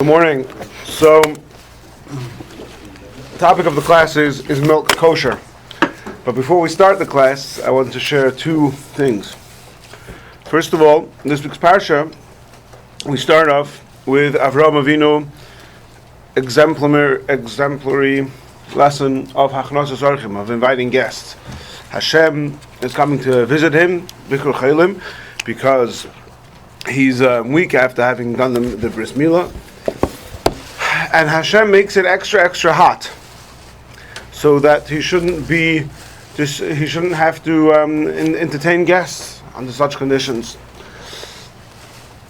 Good morning. So, the topic of the class is milk kosher. But before we start the class, I want to share two things. First of all, in this week's parsha, we start off with Avraham Avinu exemplary lesson of Hachnos Zorchim, of inviting guests. Hashem is coming to visit him, Bikur Chelim, because he's a week after having done the bris milah. And Hashem makes it extra hot, so that he shouldn't have to entertain guests under such conditions.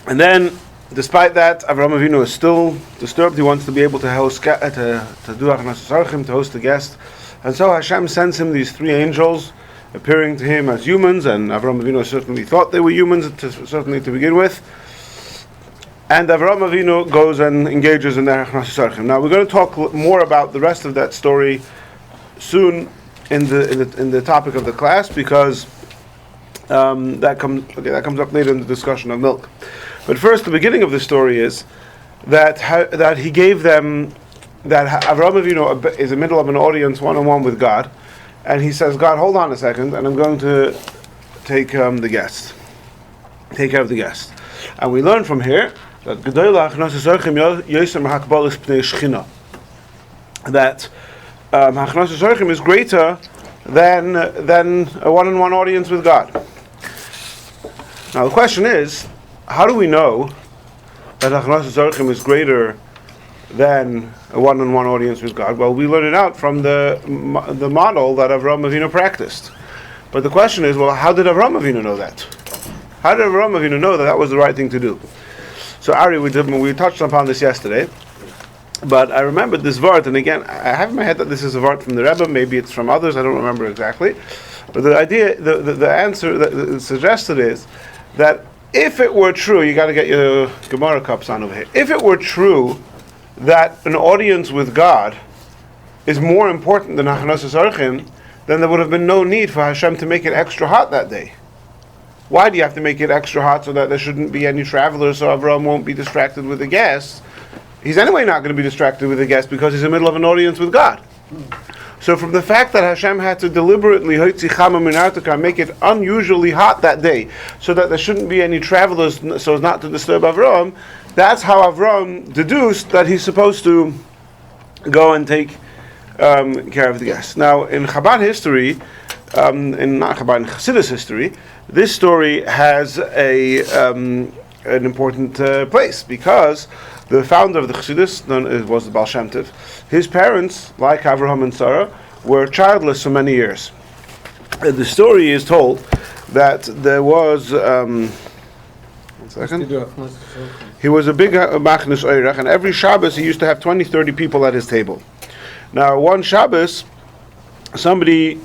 And then, despite that, Avraham Avinu is still disturbed. He wants to be able to host to do Hachnos Zorchim, to host the guest. And so Hashem sends him these three angels, appearing to him as humans. And Avraham Avinu certainly thought they were humans, certainly to begin with. And Avraham Avinu goes and engages in their Hachnos Zorchim. Now we're going to talk more about the rest of that story soon in the topic of the class, because that comes up later in the discussion of milk. But first, the beginning of the story is that he gave them, that Avraham Avinu is in the middle of an audience one-on-one with God, and he says, God, hold on a second, and I'm going to take care of the guest. And we learn from here that Hachnos Zorchim is greater than a one-on-one audience with God. Now the question is, how do we know that Hachnos Zorchim is greater than a one-on-one audience with God? Well, we learn it out from the model that Avraham Avinu practiced. But the question is, well, how did Avraham Avinu know that? How did Avraham Avinu know that was the right thing to do? So Ari, we touched upon this yesterday, but I remembered this vart, and again, I have in my head that this is a vart from the Rabbi, maybe it's from others, I don't remember exactly. But the idea, the answer that is suggested is that if it were true, you got to get your Gemara cups on over here. If it were true that an audience with God is more important than Hachnos Zorchim, then there would have been no need for Hashem to make it extra hot that day. Why do you have to make it extra hot? So that there shouldn't be any travelers, so Avraham won't be distracted with the guests. He's anyway not going to be distracted with the guests because he's in the middle of an audience with God. So from the fact that Hashem had to deliberately make it unusually hot that day, so that there shouldn't be any travelers, so as not to disturb Avraham, that's how Avraham deduced that he's supposed to go and take care of the guests. Now, in Chabad history, in Chassidus history, this story has an important place, because the founder of the Chassidus was the Baal Shem Tov. His parents, like Avraham and Sarah, were childless for many years. The story is told that there was he was a big Machnes Oirach, and every Shabbos he used to have 20-30 people at his table. Now one Shabbos, a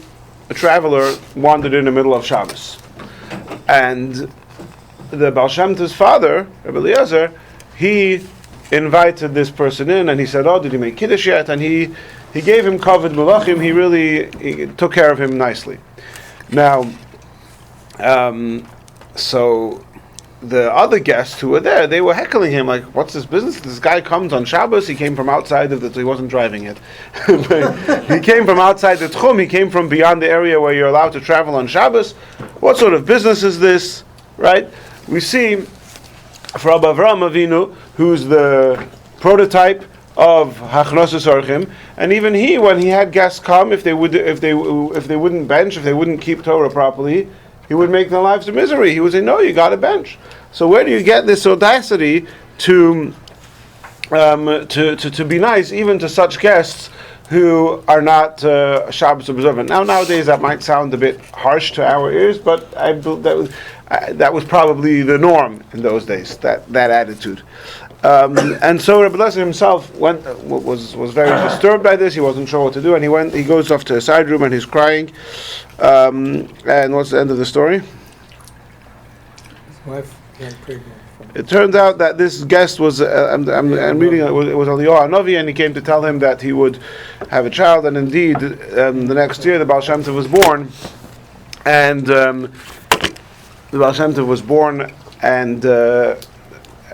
traveler wandered in the middle of Shabbos, and the Baal Shem Tov's father, Rabbi Eliyahu, he invited this person in, and he said, "Oh, did he make kiddush yet?" And he gave him kavod malachim. He took care of him nicely. Now, so the other guests who were there, they were heckling him like, "What's this business? This guy comes on Shabbos. He came from outside of he wasn't driving it. He came from outside the tchum. He came from beyond the area where you're allowed to travel on Shabbos. What sort of business is this?" Right? We see from Avraham Avinu, who's the prototype of Hachnos Zorchim, and even he, when he had guests come, if they wouldn't bench, if they wouldn't keep Torah properly, he would make their lives a misery. He would say, "No, you got to bench." So where do you get this audacity to be nice even to such guests who are not Shabbos observant? Now nowadays that might sound a bit harsh to our ears, but that was probably the norm in those days. That attitude. And so Rabbi Eliyahu himself was very disturbed by this. He wasn't sure what to do, and he goes off to a side room and he's crying. And what's the end of the story? His wife got pregnant. It turns out that this guest was I'm reading it was Eliyahu Hanavi, and he came to tell him that he would have a child, and indeed the next year the Baal Shem Tov was born, and the Baal Shem Tov was born, and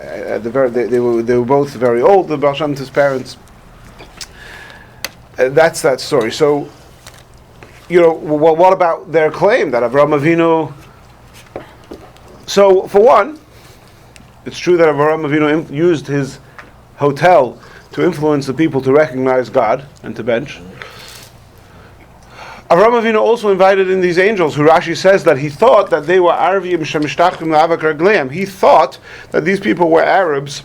they were both very old. The Baal Shem Tov's parents. That's that story. So, what about their claim that Avraham Avinu? So, for one, it's true that Avraham Avinu used his hotel to influence the people to recognize God and to bench. Avraham Avinu also invited in these angels, who Rashi says that he thought that they were Arvim Shemishtachim La'avak Ragleim. He thought that these people were Arabs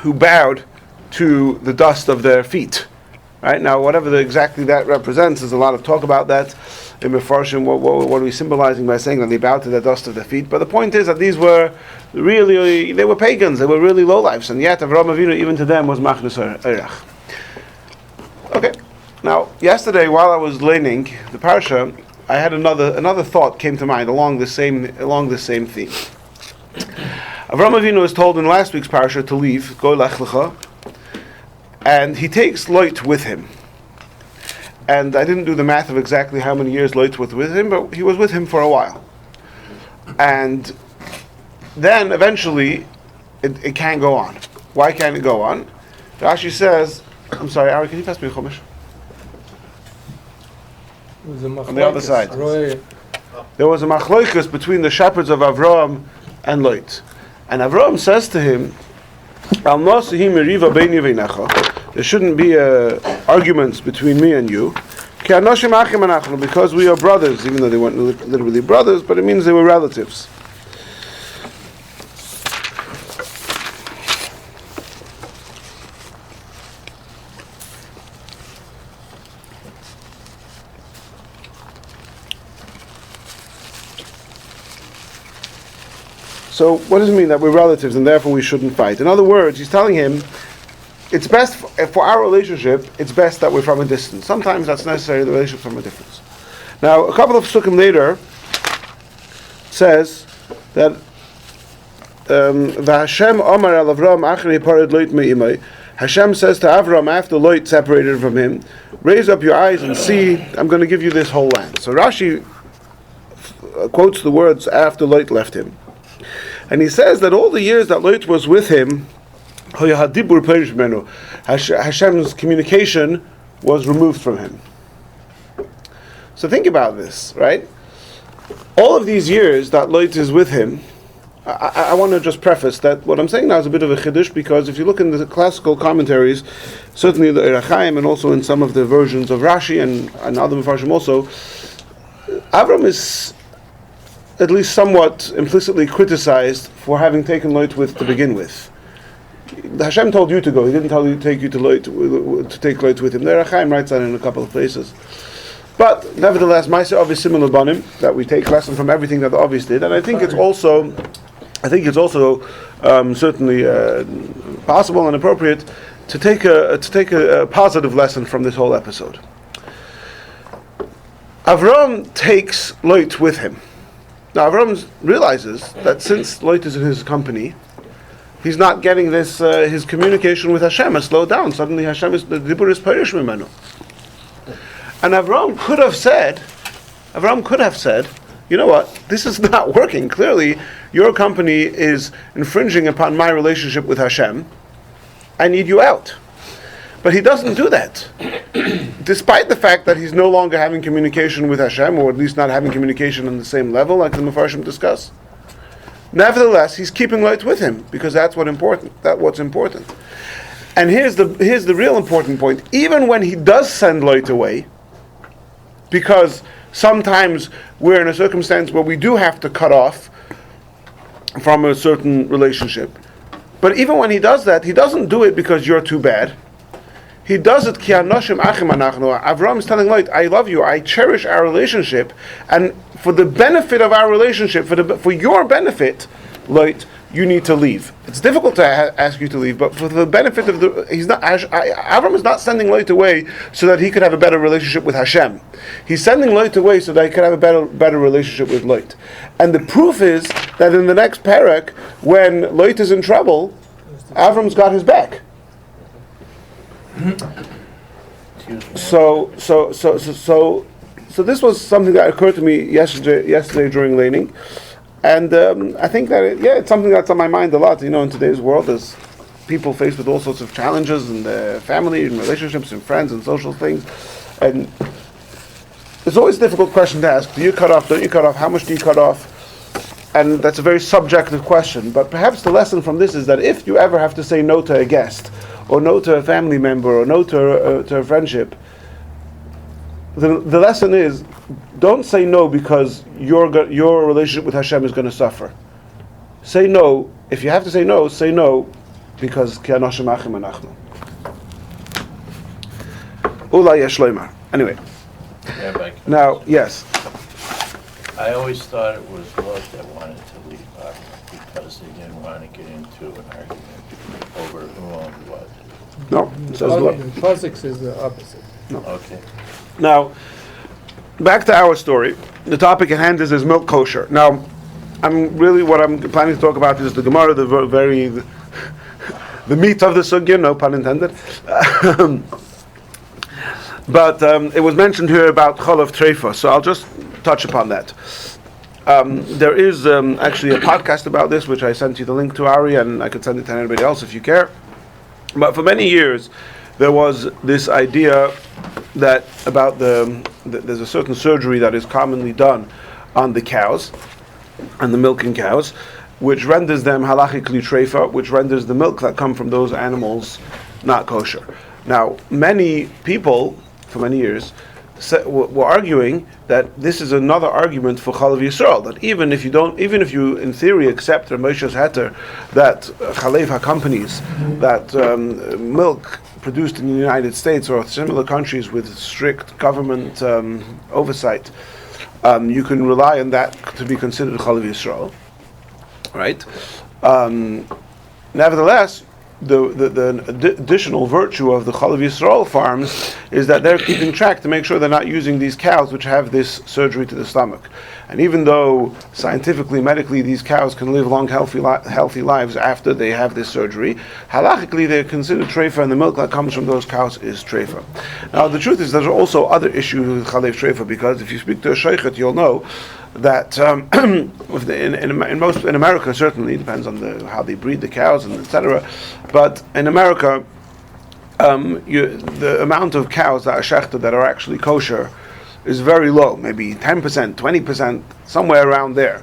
who bowed to the dust of their feet. Right now, whatever exactly that represents, there's a lot of talk about that in Mefarshim. What are we symbolizing by saying that they bowed to the dust of their feet? But the point is that these were really, they were pagans. They were really lowlifes, and yet Avraham Avinu, even to them, was Machnus Eirach. Okay. Now, yesterday, while I was learning the parsha, I had another thought came to mind along the same theme. Avraham Avinu was told in last week's parsha to leave, go lech lecha, and he takes Lot with him. And I didn't do the math of exactly how many years Lot was with him, but he was with him for a while. And then eventually, it can't go on. Why can't it go on? Rashi says, I'm sorry, Ari, can you pass me a chumash? On the other side. There was a machloikus between the shepherds of Avraham and Lot. And Avraham says to him, there shouldn't be arguments between me and you, because we are brothers, even though they weren't literally brothers, but it means they were relatives. So what does it mean that we're relatives and therefore we shouldn't fight? In other words, he's telling him, it's best for our relationship, it's best that we're from a distance. Sometimes that's necessary, the relationship from a distance. Now, a couple of psukim later says that Hashem Omar al Avraham Achri Pared Lot Me'imai. Hashem says to Avram after Lot separated from him, raise up your eyes and see, I'm going to give you this whole land. So Rashi quotes the words after Lot left him. And he says that all the years that Lot was with him, Hashem's communication was removed from him. So think about this, right? All of these years that Lot is with him, I want to just preface that what I'm saying now is a bit of a chiddush, because if you look in the classical commentaries, certainly the Erachaim and also in some of the versions of Rashi and other Mefarshim also, Avram is at least somewhat implicitly criticized for having taken Lot to begin with. Hashem told you to go. He didn't take you to take Lot with him. The Erachaim writes that in a couple of places. But nevertheless, Ma'aseh Avis similar banim, that we take lesson from everything that the Avis did, and I think it's also certainly possible and appropriate to take a positive lesson from this whole episode. Avram takes Lot with him. Now Avram realizes that since Lot is in his company, he's not getting this. His communication with Hashem has slowed down. Suddenly, the dibur is perish mimenu. And Avram could have said, you know what? This is not working. Clearly, your company is infringing upon my relationship with Hashem. I need you out. But he doesn't do that. Despite the fact that he's no longer having communication with Hashem, or at least not having communication on the same level, like the Mefarshim discuss. Nevertheless, he's keeping Lot with him, because that's what's important. And here's the real important point. Even when he does send Lot away, because sometimes we're in a circumstance where we do have to cut off from a certain relationship. But even when he does that, he doesn't do it because you're too bad. He does it ki anoshim achim anachnu. Avram is telling Lot, I love you, I cherish our relationship, and for the benefit of our relationship, for your benefit, Lot, you need to leave. It's difficult to ask you to leave, but for the benefit of Avram is not sending Lot away so that he could have a better relationship with Hashem. He's sending Lot away so that he could have a better relationship with Lot. And the proof is that in the next parak, when Lot is in trouble, Avram's got his back. So this was something that occurred to me yesterday during laning. And I think that it's something that's on my mind a lot. In today's world, as people faced with all sorts of challenges in their family and relationships and friends and social things, and it's always a difficult question to ask. Do you cut off? Don't you cut off? How much do you cut off? And that's a very subjective question. But perhaps the lesson from this is that if you ever have to say no to a guest, or no to a family member, or no to a friendship, the lesson is, don't say no because your relationship with Hashem is going to suffer. Say no. If you have to say no because ki anoshim achim anachnu. Ulai yeshloimar. Anyway. Yeah, now, yes. I always thought it was Lot that wanted to leave because they didn't want to get into an argument over who owned what. No, it says Lot. Physics is the opposite. No. Okay. Now, back to our story. The topic at hand is milk kosher. Now, what I'm planning to talk about is the Gemara, the meat of the sugya, no pun intended. But it was mentioned here about chalav treifa, so I'll just touch upon that. There is actually a podcast about this, which I sent you the link to, Ari, and I could send it to anybody else if you care. But for many years, there was this idea that there's a certain surgery that is commonly done on the cows, and the milking cows, which renders them halachically treifa, which renders the milk that come from those animals not kosher. Now, many people, for many years, were arguing that this is another argument for Chalav Yisrael, that even if you in theory accept Moshe's heter that Chalev companies, that milk produced in the United States or similar countries with strict government oversight, you can rely on that to be considered Chalav Yisrael, right? Nevertheless, the additional virtue of the Chalav Yisrael farms is that they're keeping track to make sure they're not using these cows which have this surgery to the stomach. And even though scientifically, medically, these cows can live long, healthy lives after they have this surgery, halachically they're considered treifa, and the milk that comes from those cows is treifa. Now, the truth is there's also other issues with Chalev treifa, because if you speak to a sheikhet, you'll know that in America, certainly depends on how they breed the cows and etc. But in America, the amount of cows that are shechted that are actually kosher is very low, maybe 10%, 20%, somewhere around there.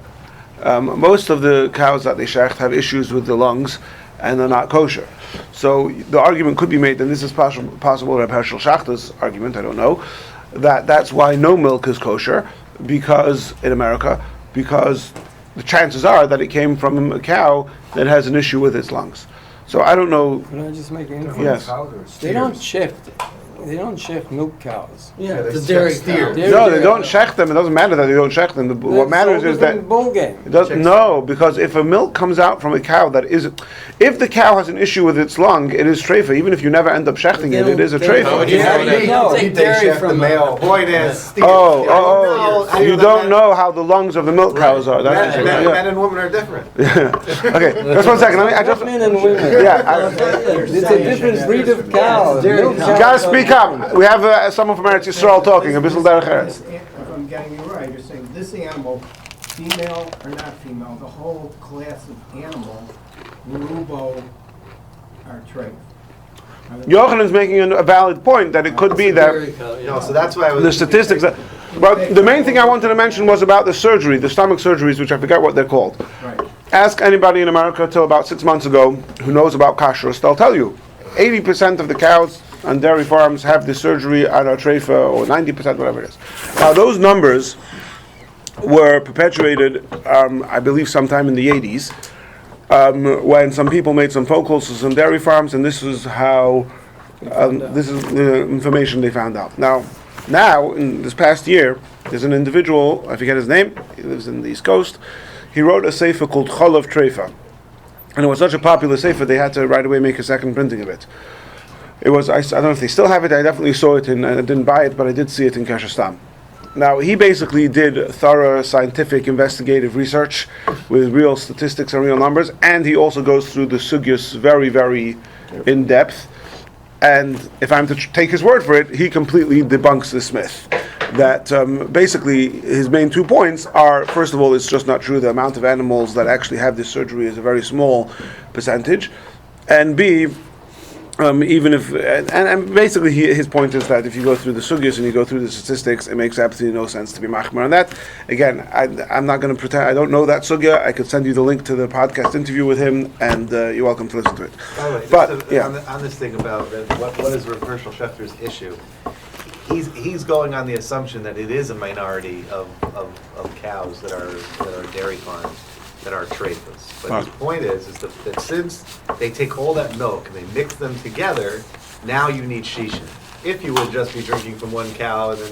Most of the cows that they shecht have issues with the lungs and they're not kosher. So the argument could be made, and this is possible Reb Hershel Shachter's argument, I don't know, that's why no milk is kosher, because in America, because the chances are that it came from a cow that has an issue with its lungs. So I don't know. Can I just make an info? Yes. They don't shift. They don't shecht milk cows. Yeah, it's a dairy cow. No, they don't shecht them. It doesn't matter that they don't shecht them. What matters is that bull game. No, because if a milk comes out from a cow that is, if the cow has an issue with its lung, it is treifa. Even if you never end up shechting it, it is a treifa. Take from the male. Point is. You don't know how the lungs of the milk cows are. That's men and women are different. Okay, just 1 second. Men and women. Yeah, it's a different breed of cow. you gotta speak up. We have someone from Eretz Yisrael talking. A bit derech eretz. If I'm getting you right, you're saying this animal, female or not female, the whole class of animal, Rubo, are treif. Yochanan's making a valid point that it could be that No, so that's why I was the statistics. But the main thing I wanted to mention was about the surgery, the stomach surgeries, which I forget what they're called. Right. Ask anybody in America till about 6 months ago who knows about kashrus. They'll tell you 80% of the cows on dairy farms have this surgery on a treifa, or 90%, whatever it is. Now those numbers were perpetuated, I believe, sometime in the 80s, when some people made some phone calls to some dairy farms, and this is how, this is the information they found out. Now, in this past year, there's an individual, I forget his name, he lives in the East Coast, he wrote a sefer called Chalav Treifa. And it was such a popular sefer, they had to right away make a second printing of it. It was, I don't know if they still have it, I definitely saw it, and I didn't buy it, but I did see it in Kosher. Now, he basically did thorough scientific investigative research with real statistics and real numbers, and he also goes through the sugyas very, very in depth. And if I'm to take his word for it, he completely debunks this myth that basically his main 2 points are, first of all, it's just not true. The amount of animals that actually have this surgery is a very small percentage, and B, even if, and basically his point is that if you go through the sugyas and you go through the statistics, it makes absolutely no sense to be machmer on that. Again, I'm not going to pretend I don't know that sugya. I could send you the link to the podcast interview with him, and you're welcome to listen to it. By the way, But yeah, on this thing about what is Rav Hershel Schefter's issue, he's going on the assumption that it is a minority of cows that are dairy farms that are treifas. But his point is that since they take all that milk and they mix them together, now you need shishin. If you would just be drinking from one cow and then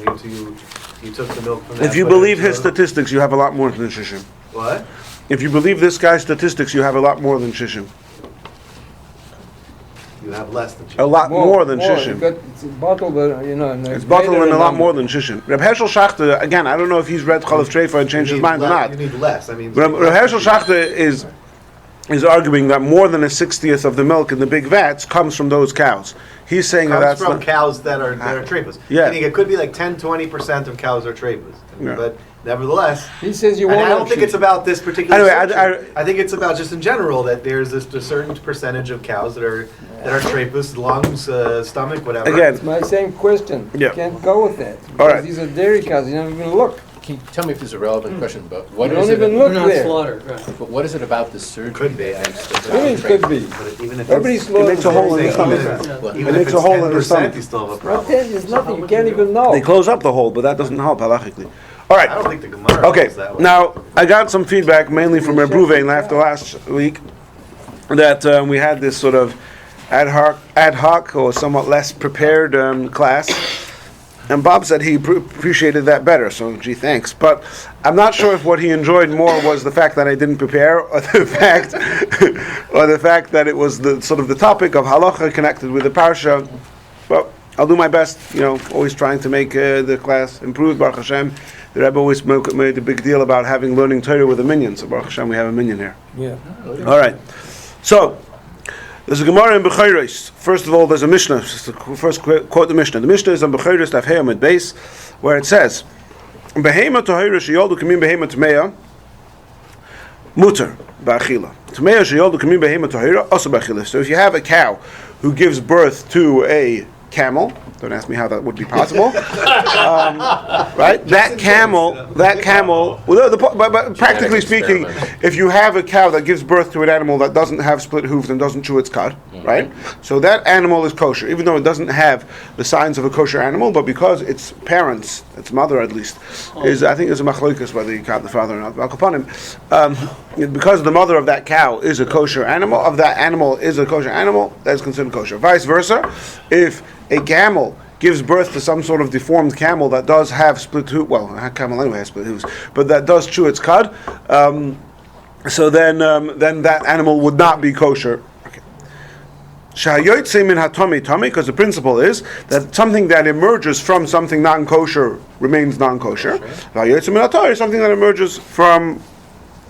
you took the milk from that. if you believe his statistics, you have a lot more than shishim. What? If you believe this guy's statistics, you have a lot more than shishim. You have less than shishin. A lot more than shishim. It's bottled, It's bottled in a lot more than shishim. Reb Hershel Schachter, again, I don't know if he's read Chalav Treifa and changed his mind or not. You need less. I mean, Reb Hershel Schachter is arguing that more than a 60th of the milk in the big vats comes from those cows. He's saying that that's from cows that are treifas. Yeah. Meaning it could be like 10-20% of cows are treifas. Yeah. But nevertheless, He says you and won't. I don't think it's about this particular. Anyway, section. I think it's about just in general that there's a certain percentage of cows that are treifas, lungs, stomach, whatever. again. It's my same question. Yeah. You can't go with that. All right. Because these are dairy cows. You don't even look. Can you tell me if this is a relevant question, but what You is don't it? even look They're not there. slaughtered, right. But what is it about the surgery? Could be. Swimming could be. But even if Everybody's It makes a hole in the even stomach. if, It even makes if a it's hole in the 10%, stomach. you still have a Not problem. there's nothing. You can't even know. They close up the hole, but that doesn't help halachically. All I right. don't think the Gemara Okay. goes that way. Now I got some feedback mainly from Reb Ruvain after last week that we had this sort of ad hoc or somewhat less prepared class. And Bob said he appreciated that better, so gee, thanks. But I'm not sure if what he enjoyed more was the fact that I didn't prepare, or the fact that it was the sort of the topic of halacha connected with the parsha. Well, I'll do my best. Always trying to make the class improve. Baruch Hashem. The Rebbe always made a big deal about having learning Torah with a minyan. So Baruch Hashem, we have a minyan here. Yeah. All right. So. There's a Gemara in Bechayros. First of all, there's a Mishnah. First quote the Mishnah. The Mishnah is on Bechayros Daf Hey Amud Beis, where it says, "Behema tohira sheyoldu kamim behema tmeya muter ba'achila. Tmeya sheyoldu kamim behema tohira also ba'achila." So if you have a cow who gives birth to a camel, don't ask me how that would be possible. Right? That camel. Well, but practically speaking, if you have a cow that gives birth to an animal that doesn't have split hooves and doesn't chew its cud, right? So that animal is kosher, even though it doesn't have the signs of a kosher animal, but because its parents, its mother at least, I think there's a machlokas whether you count the father or not. Because the mother of that cow is a kosher animal, that is considered kosher. Vice versa, if a camel gives birth to some sort of deformed camel that does have split hooves, well, a camel anyway has split hooves, but that does chew its cud, so then that animal would not be kosher. Because the principle is that something that emerges from something non-kosher remains non-kosher. Something that emerges from...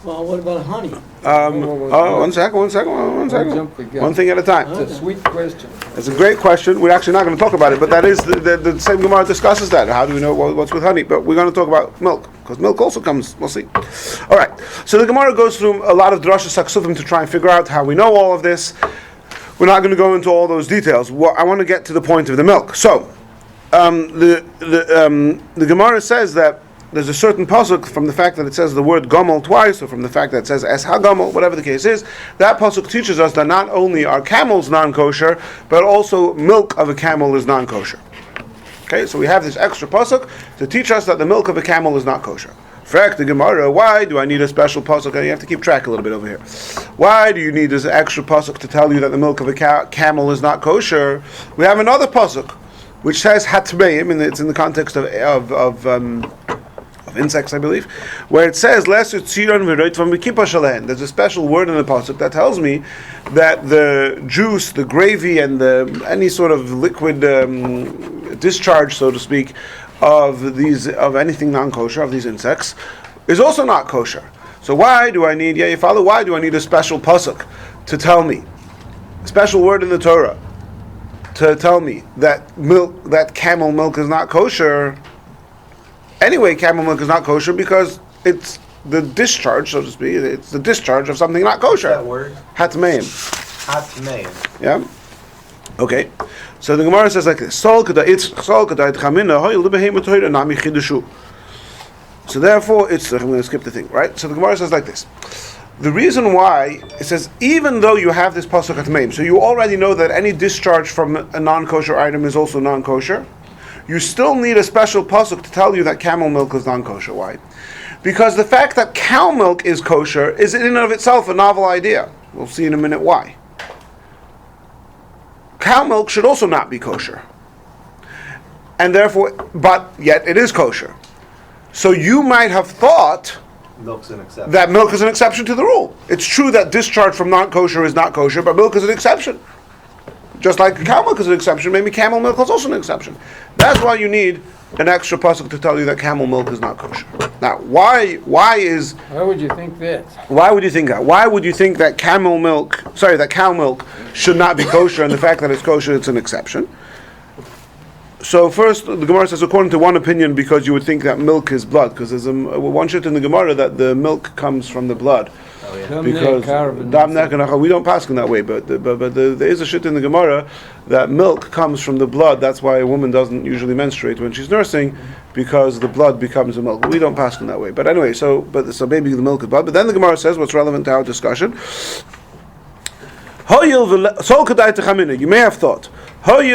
Well, what about honey? One second. One thing at a time. It's a sweet question. It's a great question. We're actually not going to talk about it, but that is the same Gemara discusses that. How do we know what's with honey? But we're going to talk about milk, because milk also comes. We'll see. All right. So the Gemara goes through a lot of drashas saksuvim to try and figure out how we know all of this. We're not going to go into all those details. I want to get to the point of the milk. So the Gemara says that there's a certain pasuk from the fact that it says the word gomel twice, or from the fact that it says es ha-gomel, whatever the case is, that pasuk teaches us that not only are camels non-kosher, but also milk of a camel is non-kosher. Okay, so we have this extra pasuk to teach us that the milk of a camel is not kosher. Fact the Gemara, why do I need a special pasuk? You have to keep track a little bit over here. Why do you need this extra pasuk to tell you that the milk of a camel is not kosher? We have another pasuk which says hatmeim, and it's in the context of insects, I believe, where it says there's a special word in the pasuk that tells me that the juice, the gravy, and any sort of liquid discharge, so to speak, of anything non-kosher, of these insects, is also not kosher. So why do I need a special pasuk to tell me, a special word in the Torah to tell me that camel milk is not kosher? anyway, camel milk is not kosher because it's the discharge, so to speak. It's the discharge of something not kosher. That word? Hatmeim. Hatmeim. Yeah. Okay. So the Gemara says like this: So therefore, I'm going to skip the thing, right? So the Gemara says like this: the reason why it says even though you have this pasuk hatmeim, so you already know that any discharge from a non-kosher item is also non-kosher. You still need a special pasuk to tell you that camel milk is non-kosher. Why? Because the fact that cow milk is kosher is in and of itself a novel idea. We'll see in a minute why. Cow milk should also not be kosher. And therefore, but yet it is kosher. So you might have thought Milk's an exception. that milk is an exception to the rule. It's true that discharge from non-kosher is not kosher, but milk is an exception. Just like cow milk is an exception, maybe camel milk is also an exception. That's why you need an extra pasuk to tell you that camel milk is not kosher. Now, why Why would you think that? would you think that? Why would you think that cow milk should not be kosher, and the fact that it's kosher, it's an exception? So first, the Gemara says, according to one opinion, because you would think that milk is blood, because there's one shit in the Gemara that the milk comes from the blood. Oh, yeah. Because we don't pass in that way, but there is a shit in the Gemara that milk comes from the blood. That's why a woman doesn't usually menstruate when she's nursing, because the blood becomes the milk. We don't pass in that way. But anyway, so maybe the milk is blood. But then the Gemara says what's relevant to our discussion. You may have thought. Now let me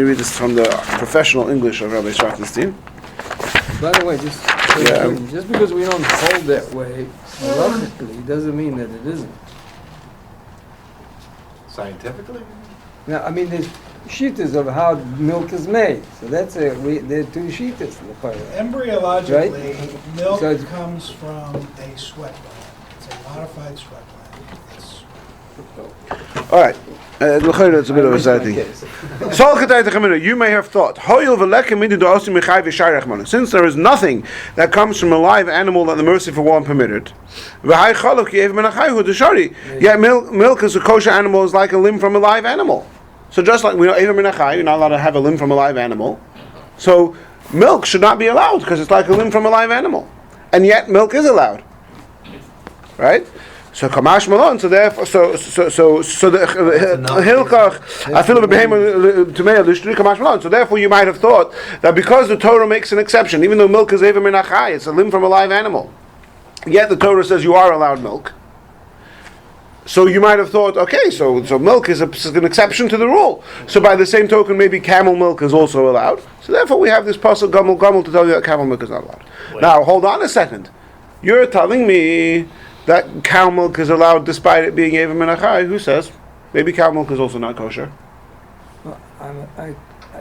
read this from the professional English of Rabbi Strachtenstein. By the way, just because we don't hold that way, logically, doesn't mean that it isn't. Scientifically? Now, I mean, there's shittas of how milk is made. So there are two shittas in the Torah. Embryologically, Right? milk So it's- comes from a sweat gland. It's a modified sweat gland. All right. It's a bit of a side thing. You may have thought, since there is nothing that comes from a live animal that the merciful one permitted, yet milk is a kosher animal, is like a limb from a live animal. So just like we know, you're not allowed to have a limb from a live animal. So milk should not be allowed because it's like a limb from a live animal, and yet milk is allowed, right? So kamash malon. So therefore, so the hilchach afilu behema tumei lishtri kamash malon. So therefore, you might have thought that because the Torah makes an exception, even though milk is eva min achai, it's a limb from a live animal. Yet the Torah says you are allowed milk. So you might have thought, okay, so milk is an exception to the rule. So by the same token, maybe camel milk is also allowed. So therefore, we have this pasuk gomel to tell you that camel milk is not allowed. Wait. Now, hold on a second. You're telling me that cow milk is allowed despite it being Eva Min Achai. Who says? Maybe cow milk is also not kosher. Well, I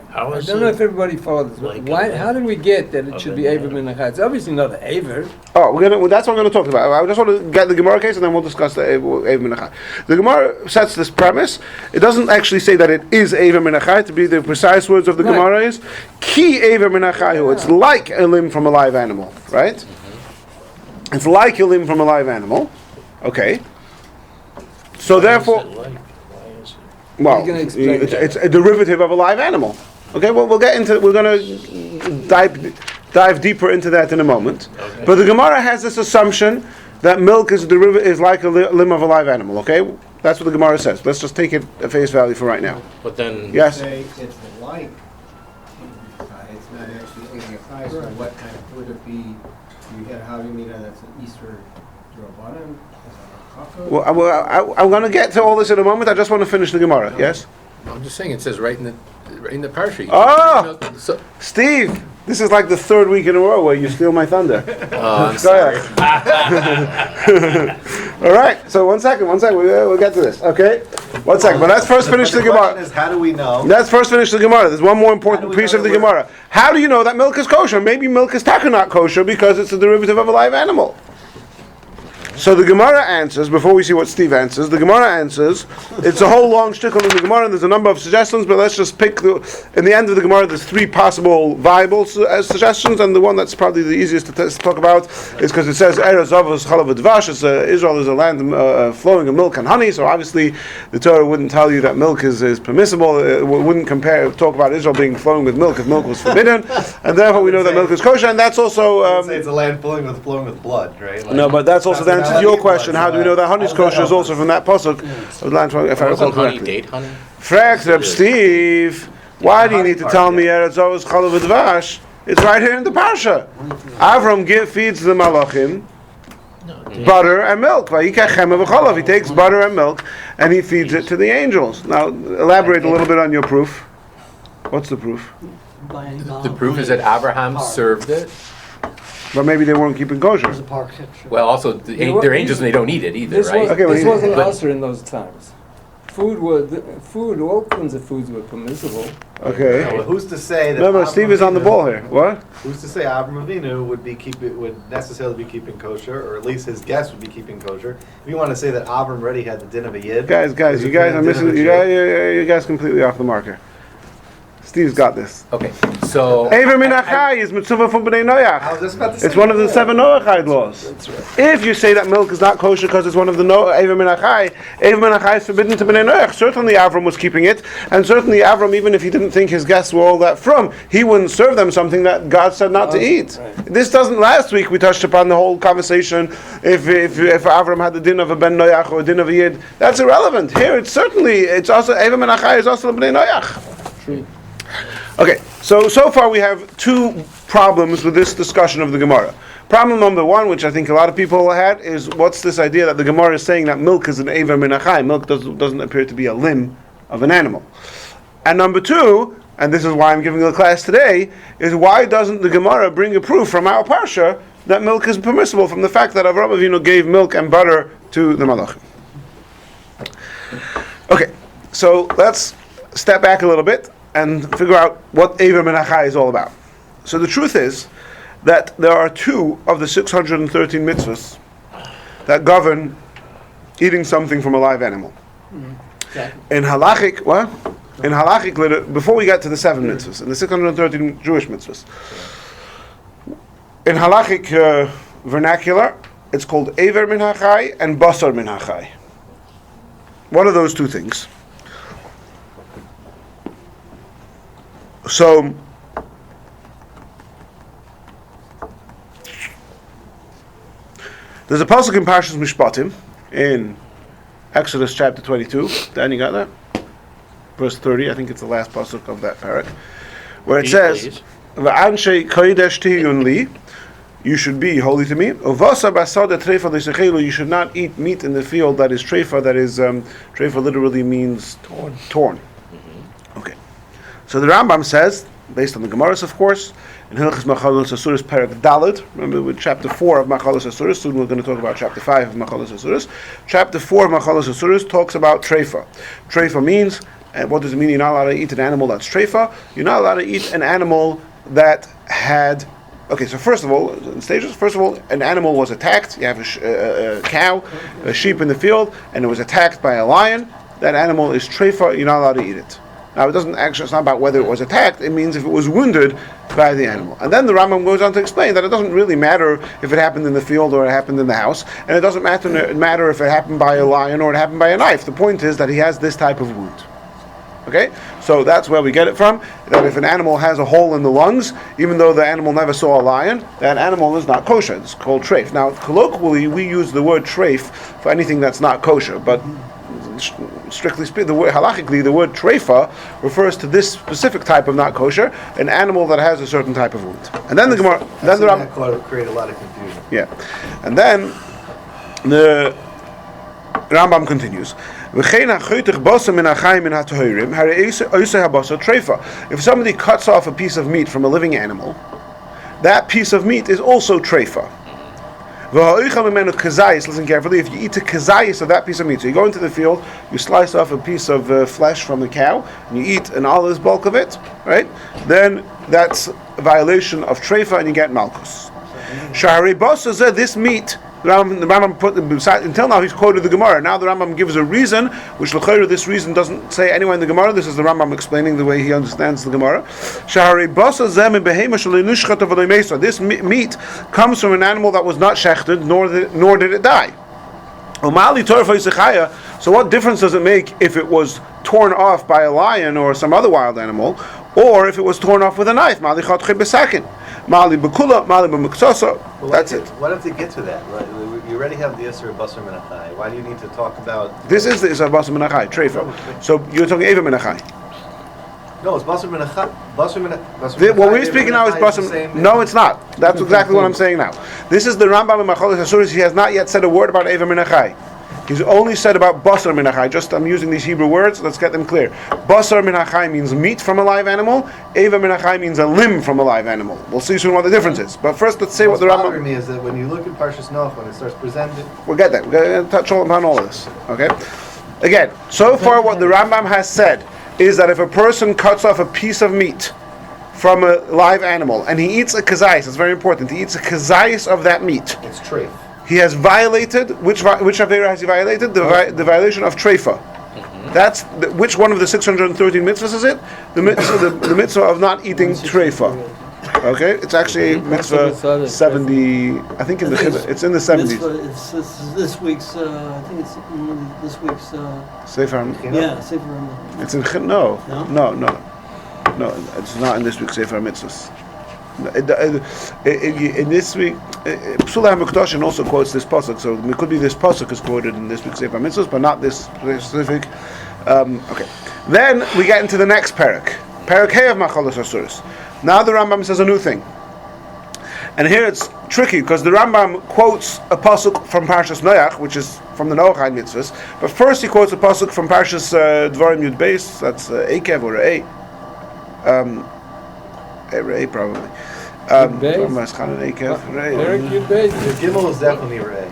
How is don't know it if everybody follows this. like Why? a- How did we get that it of should a be Aver name? Min Achai? It's obviously not an Aver. Oh, that's what we're going to talk about. I just want to get the Gemara case and then we'll discuss the Eva Min Achai. The Gemara sets this premise. It doesn't actually say that it is Eva Min Achai. To be the precise words of the Right. Gemara is Ki Eva Min Achai. It's like a limb from a live animal, right? It's like a limb from a live animal. Okay. So Why therefore, is it like? Why is it? well, You're gonna explain it's a derivative of a live animal. Okay, well, we're going to dive deeper into that in a moment. Okay. But the Gemara has this assumption that milk is like a limb of a live animal. Okay, that's what the Gemara says. Let's just take it at face value for right now. But then, Yes. Say it's like, it's not actually eating a pie, so what kind of, would it be, you had a Havamina that's an Easter Rabbanan, Well, I'm going to get to all this in a moment. I just want to finish the Gemara. Yes, I'm just saying, it says right in the parsha. Oh! So, Steve. This is like the third week in a row where you steal my thunder. I'm Go sorry. ahead. All right. So one second. We'll get to this. Okay. 1 second. But let's first finish the question Gemara. is, how do we know? Let's first finish the Gemara. There's one more How important do we piece know of the that Gemara. How do you know that milk is kosher? Maybe milk is taka not kosher because it's a derivative of a live animal. So the Gemara answers, before we see what Steve answers, the Gemara answers, it's a whole long shtickle in the Gemara, and there's a number of suggestions, but let's just pick, in the end of the Gemara, there's 3 possible viable suggestions, and the one that's probably the easiest to talk about is because it says, Eretz Avos Chalav Dvash, Israel is a land flowing of milk and honey, so obviously the Torah wouldn't tell you that milk is permissible, it wouldn't talk about Israel being flowing with milk if milk was forbidden, and therefore we know that milk is kosher, and that's also... say it's a land flowing with blood, right? Like, no, but that's also the answer to your question. How do we know that honey's kosher is also from that pasuk of land flowing, if I recall correctly? Date honey? Frag Reb Steve, why do you need to tell me Eretz Avos Chalav Dvash? It's right here in the parsha. Avram feeds the malachim butter and milk. He takes butter and milk and he feeds it to the angels. Now, elaborate a little bit on your proof. What's the proof? The proof is that Abraham served it. But maybe they weren't keeping kosher. Well, also, they're angels and they don't eat it either, right? This wasn't usher in those times. All kinds of foods were permissible. Okay. Well, who's to say that? Remember, Steve is on the ball here. What? Who's to say Avraham Avinu would necessarily be keeping kosher, or at least his guests would be keeping kosher? If you want to say that Avram already had the din of a yid, guys, you guys are missing. You guys completely off the marker. Steve's got this. Okay, so... Eiver min achai is mitzvah from Bnei Noach. I was just about to say it's one of the 7 Noachide laws. That's right. If you say that milk is not kosher because it's one of the Eiver min achai is forbidden to Bnei Noach. Certainly Avram was keeping it, and certainly Avram, even if he didn't think his guests were all that from, he wouldn't serve them something that God said not to eat. Right. This doesn't. Last week we touched upon the whole conversation. If Avram had the din of a ben Noach or a din of a yid, that's irrelevant. Here it's also Eiver min achai is also Bnei Noach. True. Okay, so far we have 2 problems with this discussion of the Gemara. Problem number 1, which I think a lot of people had, is what's this idea that the Gemara is saying that milk is an Eiver min achai. Milk doesn't appear to be a limb of an animal. And number 2, and this is why I'm giving the class today, is why doesn't the Gemara bring a proof from our parsha that milk is permissible from the fact that Avraham Avinu gave milk and butter to the malachim. Okay, so let's step back a little bit and figure out what Eiver min achai is all about. So the truth is that there are 2 of the 613 mitzvahs that govern eating something from a live animal. In halachic, before we get to the 7 mitzvahs, in the 613 Jewish mitzvahs, in halachic vernacular, it's called Eiver min achai and Basar min achai. What are those 2 things? So, there's a pasuk in Parshas Mishpatim in Exodus chapter 22. Dan, you got that? Verse 30. I think it's the last pasuk of that parak, where it says, "V'anshe kodesh tihiyun li." You should be holy to me. Uvasa basada treifa l'sechelu. You should not eat meat in the field that is treifa. That is treifa literally means torn. Okay. So the Rambam says, based on the Gemaras, of course, in Hilchos Machalos Asuros Perek Daled, remember with chapter 4 of Machalos Asuros, soon we're going to talk about chapter 5 of Machalos Asuros. Chapter 4 of Machalos Asuros talks about treifa. Treifa means, and what does it mean? You're not allowed to eat an animal that's treifa. You're not allowed to eat an animal that had... Okay, so first of all, in stages, an animal was attacked. You have a cow, a sheep in the field, and it was attacked by a lion. That animal is treifa, you're not allowed to eat it. Now, it's not about whether it was attacked, it means if it was wounded by the animal. And then the Rambam goes on to explain that it doesn't really matter if it happened in the field or it happened in the house, and it doesn't matter if it happened by a lion or it happened by a knife. The point is that he has this type of wound. Okay? So that's where we get it from, that if an animal has a hole in the lungs, even though the animal never saw a lion, that animal is not kosher. It's called treif. Now, colloquially, we use the word treif for anything that's not kosher, but strictly speaking, halachically, the word treifa refers to this specific type of not kosher, an animal that has a certain type of wound. And then the Gemara, then the Rambam create a lot of confusion. Yeah, and then the Rambam continues. If somebody cuts off a piece of meat from a living animal, that piece of meat is also treifa. Listen carefully. If you eat a kazayis of that piece of meat, so you go into the field, you slice off a piece of flesh from the cow, and you eat an olive's bulk of it, right? Then that's a violation of treifa, and you get malchus. Shahari basa, this meat The Rambam put until now he's quoted the Gemara. Now the Rambam gives a reason, which l'chayru this reason doesn't say anywhere in the Gemara. This is the Rambam explaining the way he understands the Gemara. This meat comes from an animal that was not shechted, nor did it die. So what difference does it make if it was torn off by a lion or some other wild animal, or if it was torn off with a knife? That's it. Why don't they get to that? Right? You already have the Isser of Basar Menachai. Why do you need to talk about... This is the Isser of Basar Menachai, Treifa. So you're talking Eva Menachai. No, it's Basar Menachai. What we're speaking now is Basar... No, it's not. That's exactly what I'm saying now. This is the Rambam in Macholis Hasuris. He has not yet said a word about Eva Menachai. He's only said about Basar Menachai. I'm using these Hebrew words, let's get them clear. Basar Menachai means meat from a live animal. Eva Menachai means a limb from a live animal. We'll see soon what the difference is. But first, let's say what the Rambam... What's bothering me is that when you look at Parshas Noach, when it starts presented... We'll get that. We're going to touch upon all of this. Okay? Again, so far what the Rambam has said is that if a person cuts off a piece of meat from a live animal and he eats a kazayis, it's very important, he eats a kazayis of that meat. It's treif. He has violated, which Avera has he violated? The violation of treifa. That's which one of the 613 mitzvahs is it? The mitzvah of not eating treifa. Okay, it's actually mitzvah 70. I think it's in the 70s. It's this week's. I think it's this week's. Sefer. Yeah, Sefer. It's in no. It's not in this week's Sefer Mitzvahs. In this week, Psula HaMikdash also quotes this pasuk, so it could be this pasuk is quoted in this week's Sefer Mitzvahs, but not this specific. Okay, then we get into the next parak Hey of Machalos Asuris. Now the Rambam says a new thing, and here it's tricky because the Rambam quotes a pasuk from Parshas Noach, which is from the Noachide mitzvahs, but first he quotes a pasuk from Parshas Dvarim Yud Beis, that's Ekev or Re'eh. Re'eh probably. Gimel is definitely Re'eh.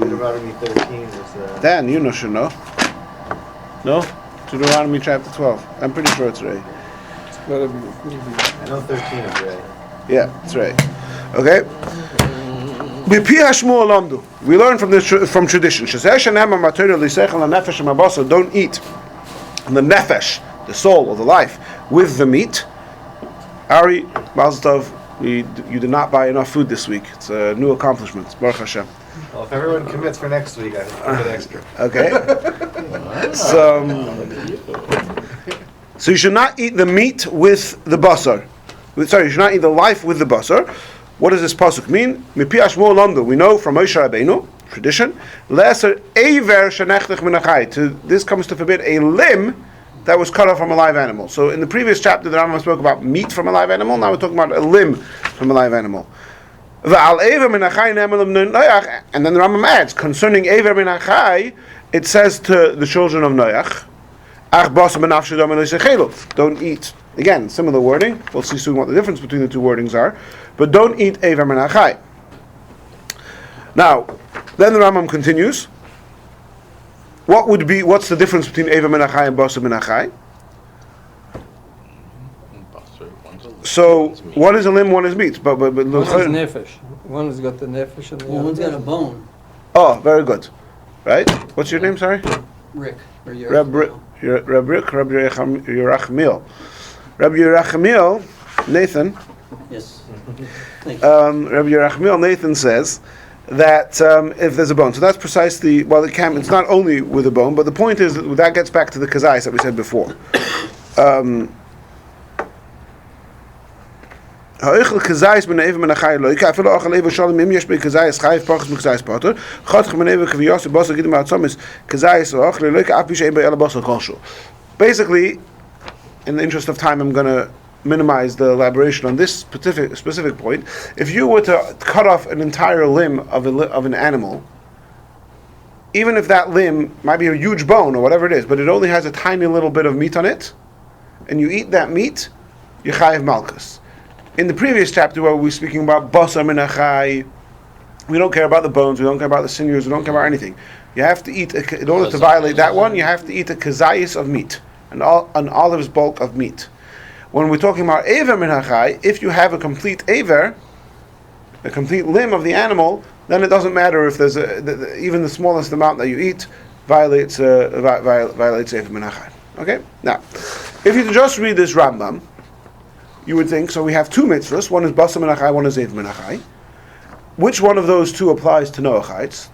Deuteronomy 13 is... Dan, you should know. No? Deuteronomy chapter 12. I'm pretty sure it's Re'eh. I know 13 is Re'eh. Yeah, that's right. Okay. We learn from this from tradition. Don't eat the nefesh, the soul or the life, with the meat. Ari, Mazel Tov, you did not buy enough food this week. It's a new accomplishment. Baruch Hashem. Well, if everyone commits for next week, I can get extra. Okay. So you should not eat the meat with the basar. Sorry, you should not eat the life with the basar. What does this pasuk mean? We know from Moshe Rabbeinu, tradition, this comes to forbid a limb that was cut off from a live animal. So in the previous chapter, the Rambam spoke about meat from a live animal. Now we're talking about a limb from a live animal. And then the Rambam adds, concerning Ever min Achai, it says to the children of Noach, don't eat. Again, similar wording. We'll see soon what the difference between the two wordings are. But don't eat Ever min Achai. Now, then the Rambam continues. What's the difference between Ever min Achai and Basar min Achai? So, one is a limb, one is meat. But one is nefesh. One has got the nefesh and the other. One's got a bone. Oh, very good. Right? What's your name, sorry? Rick. Reb Rick, Rabbi Yerachmiel. Rabbi Yerachmiel, Nathan. Yes. Thank you. Rabbi Yerachmiel, Nathan says that if there's a bone, so that's precisely, it's not only with a bone, but the point is that gets back to the kazayis that we said before. Basically, in the interest of time, I'm going to minimize the elaboration on this specific point. If you were to cut off an entire limb of an animal, even if that limb might be a huge bone or whatever it is, but it only has a tiny little bit of meat on it, and you eat that meat, you chayiv malchus. In the previous chapter where we were speaking about basar min achai, we don't care about the bones, we don't care about the sinews, we don't care about anything. You have to eat, in order to violate that one, you have to eat a kazayis of meat, an olive's bulk of meat. When we're talking about Ever min Achai, if you have a complete Ever, a complete limb of the animal, then it doesn't matter if there's even the smallest amount that you eat violates Eivah Menachai. Okay? Now, if you just read this Rambam, you would think, so we have two mitzvahs, one is Basa Menachai, one is Eivah Menachai. Which one of those two applies to Noachites?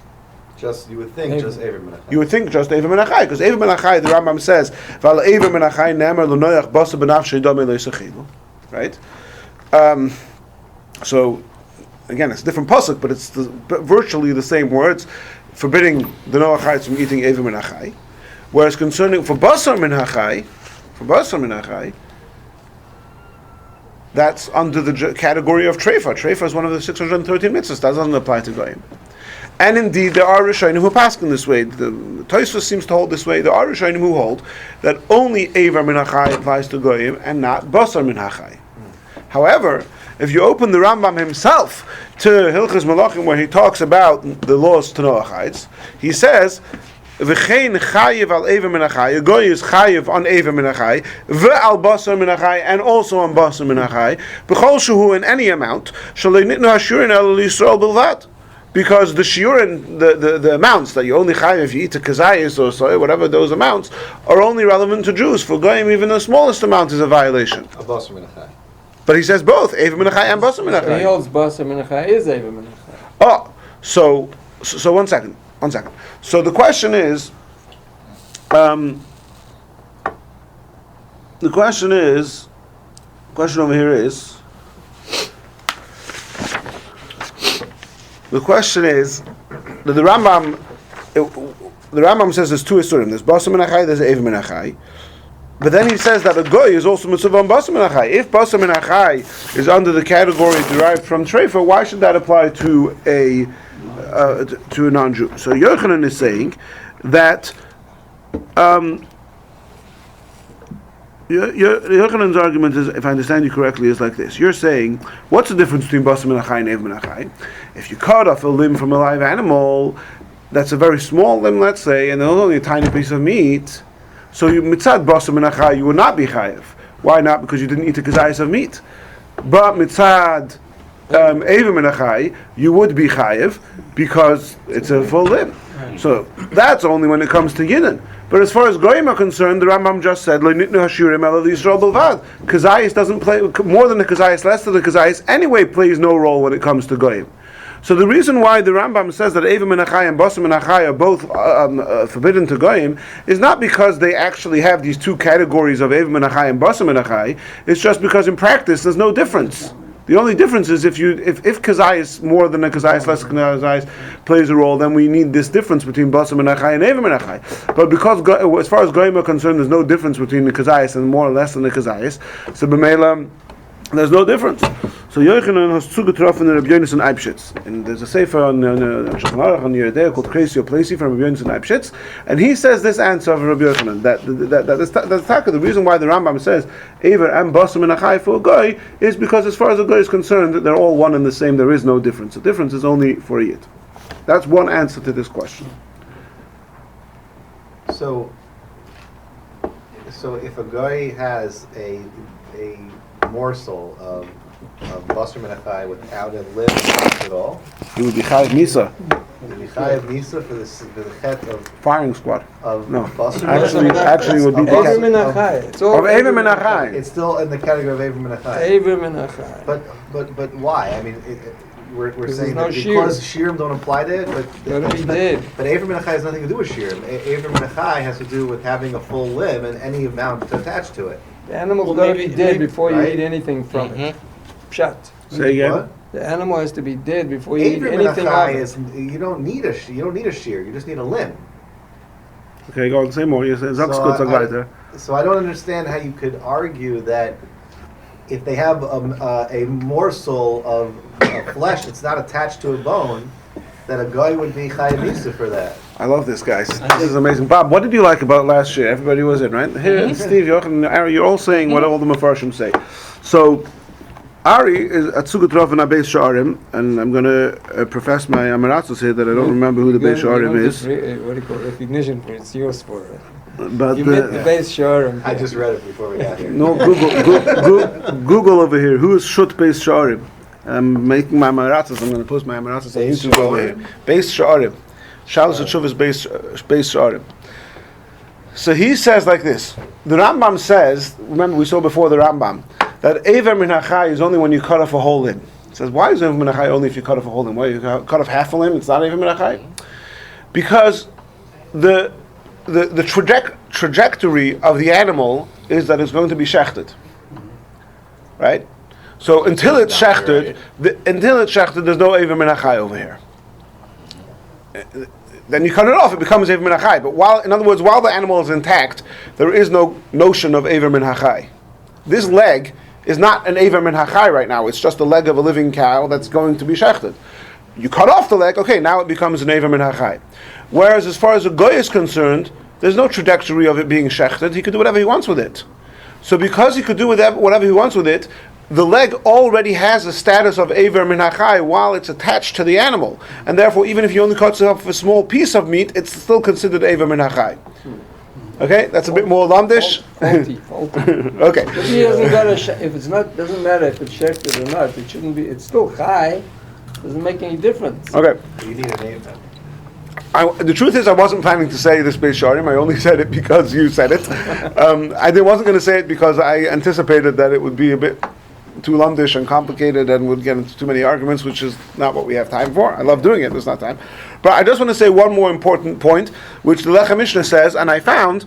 You would think just Eivah Menachai. You would think just Eivah Menachai, because Eivah Menachai, the Rambam says, Val Eivah Menachai nemer l'noyach basa b'nafshei domei lo yisachilu. Right? So, again, it's a different pasuk, but it's virtually the same words, forbidding the Noachites from eating Eivah Menachai. Whereas concerning for Basar Menachai, that's under the category of Treifa. Treifa is one of the 613 mitzvahs. That doesn't apply to Goyim. And indeed, there are Rishonim who pass in this way. The Tosfos seems to hold this way. There are Rishonim who hold that only Eivah Menachai applies to Goyim and not Basar Menachai. However, if you open the Rambam himself to Hilchos Malachim, where he talks about the laws to Noachites, he says, V'chein chayiv al Eivah Menachai, a goy is chayiv on Eivah Menachai, ve'al Basar Menachai, and also on Basar Menachai, b'chol shehu in any amount, shalei nitnu hashurin el Yisrael bilvat. Because the shiurin, the amounts that you only chayiv if you eat a kazayis or soy, whatever those amounts, are only relevant to Jews. For goyim, even the smallest amount is a violation. A Basar Menachai. But he says both, Eivah Menachai and Basar Menachai. So he holds Basar Menachai is Eivah Menachai. Oh, so one second. So the question is, question over here is, the question is that the Rambam says there's two isurim. There's Basar Menachai, there's Eivah Menachai. But then he says that a goy is also mitzvah on Basar Menachai. If Basar Menachai is under the category derived from Treifa, why should that apply to a non-Jew? So Yochanan is saying that Yochanan's argument is, if I understand you correctly, is like this. You're saying, what's the difference between Basar Menachai and Eivah Menachai? If you cut off a limb from a live animal, that's a very small limb, let's say, and there's only a tiny piece of meat, so you mitzad Basar Menachai, you would not be chayev. Why not? Because you didn't eat a kazayis of meat. But mitzad Eivah Menachai, you would be chayev because it's a full limb. So that's only when it comes to Yidden. But as far as Goyim are concerned, the Rambam just said, Lo nitnu hashurim ela Yisrael bilvad. Kazayis doesn't play, more than the Kazayis, less than the Kazayis, anyway plays no role when it comes to Goyim. So the reason why the Rambam says that Eivah Menachai and Basar Menachai are both forbidden to Goyim is not because they actually have these two categories of Eivah Menachai and Basar Menachai. It's just because in practice there's no difference. The only difference is if kazayis more than a kazayis, less than a kazayis plays a role, then we need this difference between Basar Menachai and Eivah Menachai. But because as far as Goyim are concerned, there's no difference between the kazayis and more or less than the kazayis. So b'meila, there's no difference. So Yochanan has zugetroffen in Rabbi Yonasan Eibshitz, and there's a sefer on Shulchan Aruch on Yeridea called Kreisi or Plesi from Rabbi Yonasan Eibshitz, and he says this answer of Rabbi Yochanan that the reason why the Rambam says Eivah and Basar Menachai for a goy is because as far as a goy is concerned, they're all one and the same. There is no difference. The difference is only for a yid. That's one answer to this question. So if a guy has a morsel of Basar Menachai without a limb at all, He would be chayiv misa. He would be chayiv misa for the chet of Firing squad. No, Basar Actually, would be Eivah Menachai. It's all of Eivah Menachai. It's still in the category of Eivah Menachai. Eivah Menachai. But why? I mean, we're saying no that because shirim don't apply to it, but Gotta be dead. But Eivah Menachai has nothing to do with shirim. Eivah Menachai has to do with having a full limb and any amount attached to it. The animal's got to be dead before you eat anything from it. Pshat. Say again. What? The animal has to be dead before you eat Eivah anything Menachai of it. is you don't need a shear. You just need a limb. Okay, go on. Say more. Yes, So I don't understand how you could argue that if they have a morsel of flesh that's not attached to a bone, that a guy would be chayav misa for that. I love this, guys. This is amazing. Bob, what did you like about last year? Everybody was in, right? Here, Steve, Yochanan, Ari, you're all saying what all the Mefarshim say. So, Ari is at Sugatrov and Abeis Sha'arim, and I'm going to profess my Amaratzos here that I don't remember who the Beis Sha'arim is. What do you call it? Recognition points yours for it. But You met the Beis Sha'arim. I just read it before we got here. no, Google over here. Who is Shut Beis Sha'arim? I'm making my maratzas. I'm going to post my maratzas on YouTube over here. Beis Sha'arim. Shalos Tshuva is Beis Sha'arim. So he says like this. The Rambam says, remember we saw before the Rambam, that Eiver Min HaChai is only when you cut off a whole limb. He says, why is Eiver Min HaChai only if you cut off a whole limb? Why you cut off half a limb? It's not Eiver Min HaChai? Because the trajectory of the animal is that it's going to be shechted. Right? So until it's shechted, there's no Eiver Min HaChai over here. Then you cut it off, it becomes Eiver Min HaChai. But in other words, while the animal is intact, there is no notion of Eiver Min HaChai. This leg is not an Eiver Min HaChai right now. It's just the leg of a living cow that's going to be shechted. You cut off the leg, okay, now it becomes an Eiver Min HaChai. Whereas as far as a goy is concerned, there's no trajectory of it being shechted. He could do whatever he wants with it. So because he could do whatever he wants with it, the leg already has a status of Eiver Min HaChai while it's attached to the animal. And therefore, even if you only cut off a small piece of meat, it's still considered Eiver Min HaChai. Okay, that's a bit more lamdish. Faulty. Okay. But he doesn't got if it's not, doesn't matter if it's shechted or not. It shouldn't be. It's still chai. Doesn't make any difference. Okay. You need a name then. The truth is, I wasn't planning to say this Beis Sha'arim. I only said it because you said it. I wasn't going to say it because I anticipated that it would be a bit too lumdish and complicated and would get into too many arguments, which is not what we have time for. I love doing it, there's not time. But I just want to say one more important point, which the Lechem Mishnah says, and I found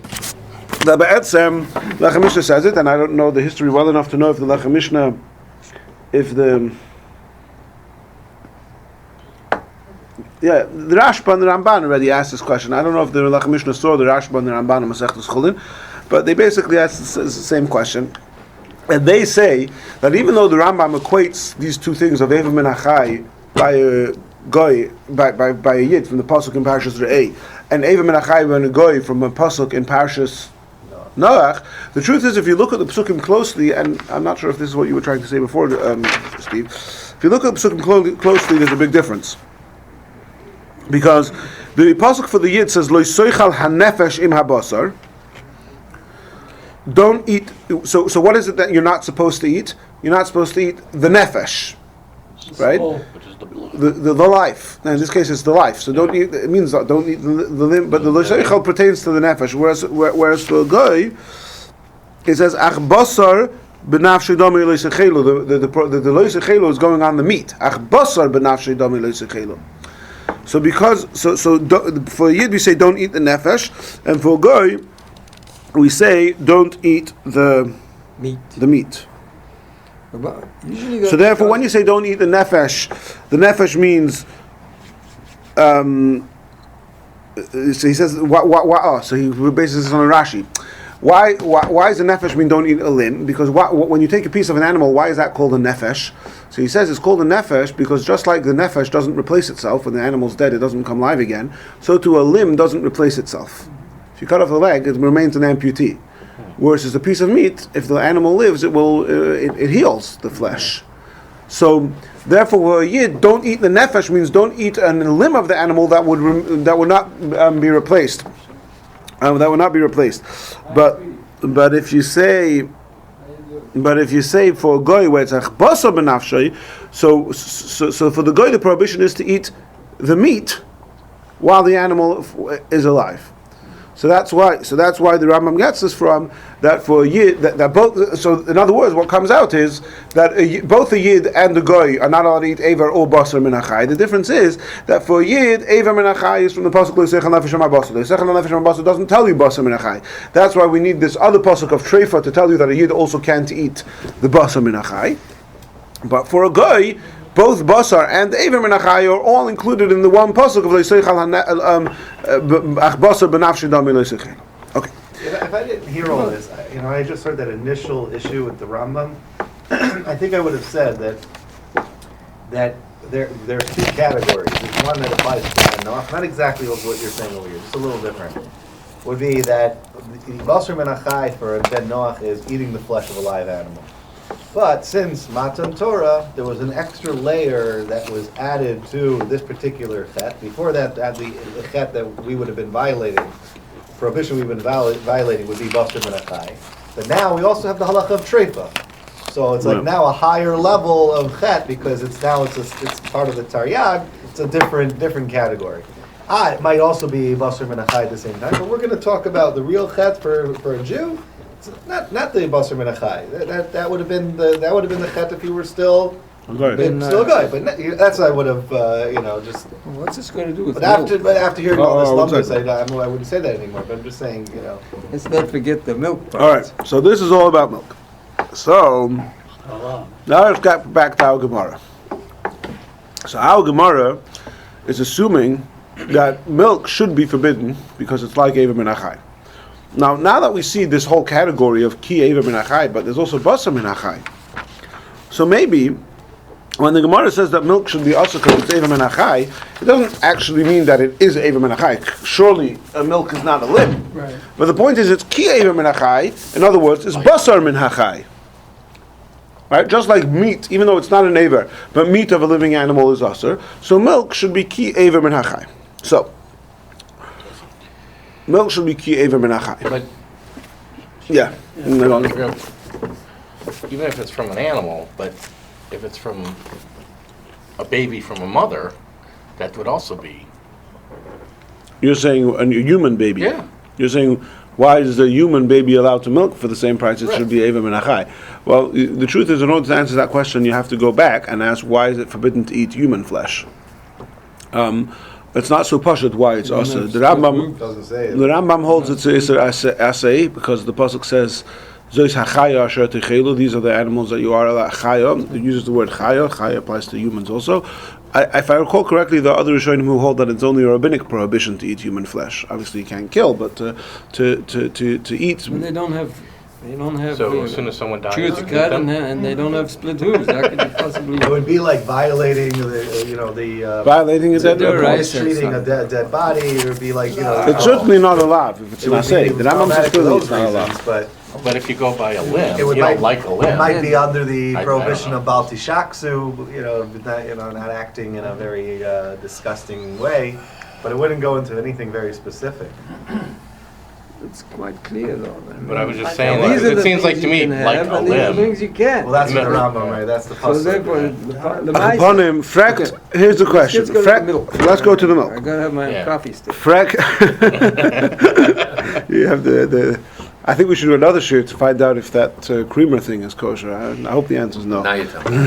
that Be'etzem, Lechem Mishnah says it, and I don't know the history well enough to know if the Lechem Mishnah, the Rashba and the Ramban already asked this question. I don't know if the Lechem Mishnah saw the Rashba and the Ramban in Masechtas Chulin, but they basically asked the same question. And they say that even though the Rambam equates these two things of Eiver Min HaChai by a goy, by a yid from the pasuk in Parshas Re'eh, and Eiver Min HaChai by a goy from a pasuk in Parshas Noach, the truth is, if you look at the psukim closely, and I'm not sure if this is what you were trying to say before, Steve, if you look at the psukim closely, there's a big difference. Because the pasuk for the yid says, Lo soichal hanefesh im habasar. Don't eat. So what is it that you're not supposed to eat? You're not supposed to eat the nefesh, right? Which is The life. Now in this case, it's the life. So don't eat. It means don't eat the limb. But the losheichel pertains to the nefesh. Whereas for a guy, it says ach basar b'nafshei dami loisechelu. The loisechelu is going on the meat. Ach basar b'nafshei dami loisechelu. So for a yid we say don't eat the nefesh, and for a guy we say don't eat the meat. So therefore, when you say don't eat the nefesh means. So he says, so he bases this on a Rashi. Why does the nefesh mean don't eat a limb? Because when you take a piece of an animal, why is that called a nefesh? So he says it's called a nefesh because just like the nefesh doesn't replace itself when the animal's dead, it doesn't come live again. So too a limb doesn't replace itself. If you cut off the leg, it remains an amputee. Whereas a piece of meat, if the animal lives, it heals the flesh. So therefore, a yid, don't eat the nefesh means don't eat a limb of the animal that would not be replaced. That would not be replaced. But if you say for a goy where it's achbasa b'nafshay, so for the goy the prohibition is to eat the meat while the animal is alive. So that's why the Rambam gets this from that for a yid that both. So in other words, what comes out is that both a yid and the goy are not allowed to eat aver or basar min hachai. The difference is that for a yid, aver min hachai is from the pasuk l'sechel nefesh ha'basar. L'sechel nefesh ha'basar doesn't tell you basar min hachai. That's why we need this other pasuk of treifa to tell you that a yid also can't eat the basar min hachai. But for a goy, both basar and aver min hachai are all included in the one pasuk of l'sechel basar b'nafshi dami l'sechel. Okay. If I didn't hear all this, I just heard that initial issue with the Rambam. I think I would have said that there are two categories. There's one that applies to Ben Noach, not exactly what you're saying over here, just a little different. Would be that basar min hachai for a Ben Noach is eating the flesh of a live animal. But since Matan Torah, there was an extra layer that was added to this particular chet. Before that, the chet that we would have been violating, prohibition we've been violating would be basar min hachai. But now we also have the halacha of treifa. So it's like Right. now a higher level of chet because it's part of the taryag. It's a different category. It might also be basar min achai at the same time, but we're going to talk about the real chet for a Jew. It's not the basar min achai. That would have been the chet if you were still Okay. still good. But that's what I would have just. What's this going to do with But after hearing all this lumpus, exactly. I wouldn't say that anymore. But I'm just saying, Let's not forget the milk part. All right. So this is all about milk. So now let's get back to our Gemara. So our Gemara is assuming that milk should be forbidden because it's like Eva min achai. Now that we see this whole category of ki Eva min achai, but there's also basar min achai. So maybe when the Gemara says that milk should be also because it's Eva min achai, it doesn't actually mean that it is Eva min achai. Surely milk is not a limb. Right. But the point is it's ki Eva min achai. In other words, it's basar min achai. Right? Just like meat, even though it's not an Eva, but meat of a living animal is asur. So milk should be ki Eva min achai. So milk should be ki Eva min achai. But Yeah. even if it's from an animal, but if it's from a baby from a mother, that would also be. You're saying a human baby. Yeah. You're saying, why is a human baby allowed to milk for the same price? It should be Eva min achai. Well, the truth is, in order to answer that question, you have to go back and ask, why is it forbidden to eat human flesh? It's not so pashut why it's also. The Rambam doesn't say it. The Rambam holds it's Isser Asay because the pasuk says, "Zois hachaya asher techelu." These are the animals that you are allowed. Chaya. It uses the word chaya. Chaya applies to humans also. If I recall correctly, there are other Rishonim who hold that it's only a rabbinic prohibition to eat human flesh. Obviously, you can't kill, but to eat. When they don't have So as soon as someone dies, Jews you can cut eat them? and they don't have split hooves. How could you possibly? It would be like violating the Violating a dead They're body. right. mistreating a dead body. It would be like It's certainly not allowed if it's it not would safe. be The Rambam says traumatic for clearly those it's not allowed. reasons, but But if you go by a limb, it would you might, don't like a limb. It might be under the I prohibition don't of Balti Shaksu, not acting in a very disgusting way, but it wouldn't go into anything very specific. It's quite clear though. But I was just saying, These These are it the seems like things to you me can like have, a and these are the limb. things you can't. Well, that's the Remember- Rambam, right? That's the So pasuk. therefore, the mice. Upon him, frekt. Here's the question. Let's go to the milk. Let's go to the I milk. gotta have my Yeah. coffee stick. Frek. You have the. I think we should do another shirt to find out if that creamer thing is kosher. I hope the answer is no. Now you tell me.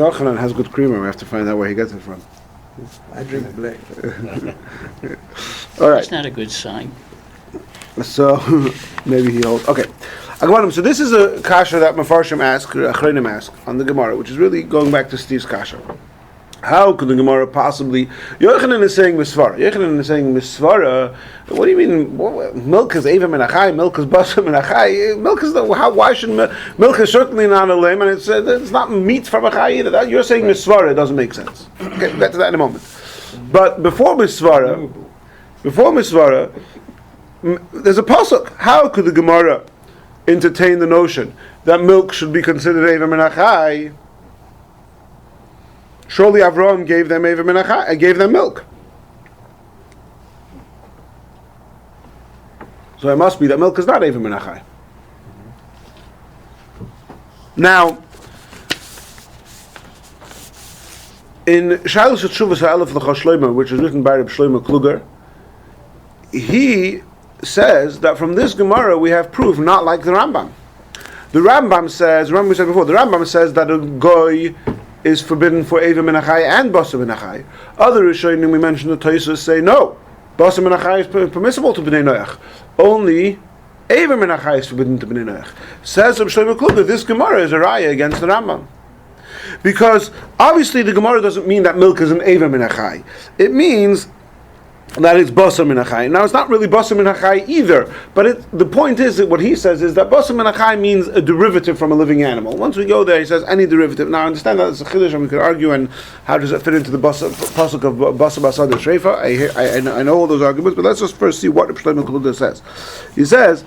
Yochanan has good creamer. We have to find out where he gets it from. I drink black. All right. It's not a good sign. So maybe he holds. Okay. So this is a kasha that Mefarshim ask, Achronim ask on the Gemara, which is really going back to Steve's kasha. How could the Gemara possibly? Yochanan is saying misvara. Yochanan is saying misvara. What do you mean? Milk is eva min achai. Milk is basar min achai. Milk is why should milk is certainly not a lamb, and it's not meat from achai either. You're saying misvara. It doesn't make sense. Okay, we'll get to that in a moment. But before misvara, there's a pasuk. How could the Gemara entertain the notion that milk should be considered eva min achai? Surely Avraham gave them eva min achai, gave them milk. So it must be that milk is not eva min achai. Now, in Shalos Tshuvas Ha'elef L'cha Shlomo, which is written by Rabbi Shlomo Kluger, he says that from this Gemara we have proof not like the Rambam. The Rambam says, remember we said before, the Rambam says that a goy is forbidden for eva min achai and basar min achai. Other Rishonim we mentioned the Tosfos say no, basar min achai is permissible to bnei noach. Only eva min achai is forbidden to bnei noach. Says Rabbi Shlomo Kluger, this Gemara is a raya against the Rambam. Because obviously the Gemara doesn't mean that milk is an eva min achai. It means that it's basar min achai. Now it's not really basar min achai either, but the point is that what he says is that basar min achai means a derivative from a living animal. Once we go there, he says any derivative. Now I understand that it's a chiddush, and we could argue, and how does it fit into the pasuk of basar basar de shreifa? I know all those arguments, but let's just first see what Shlomo Kluger says. He says,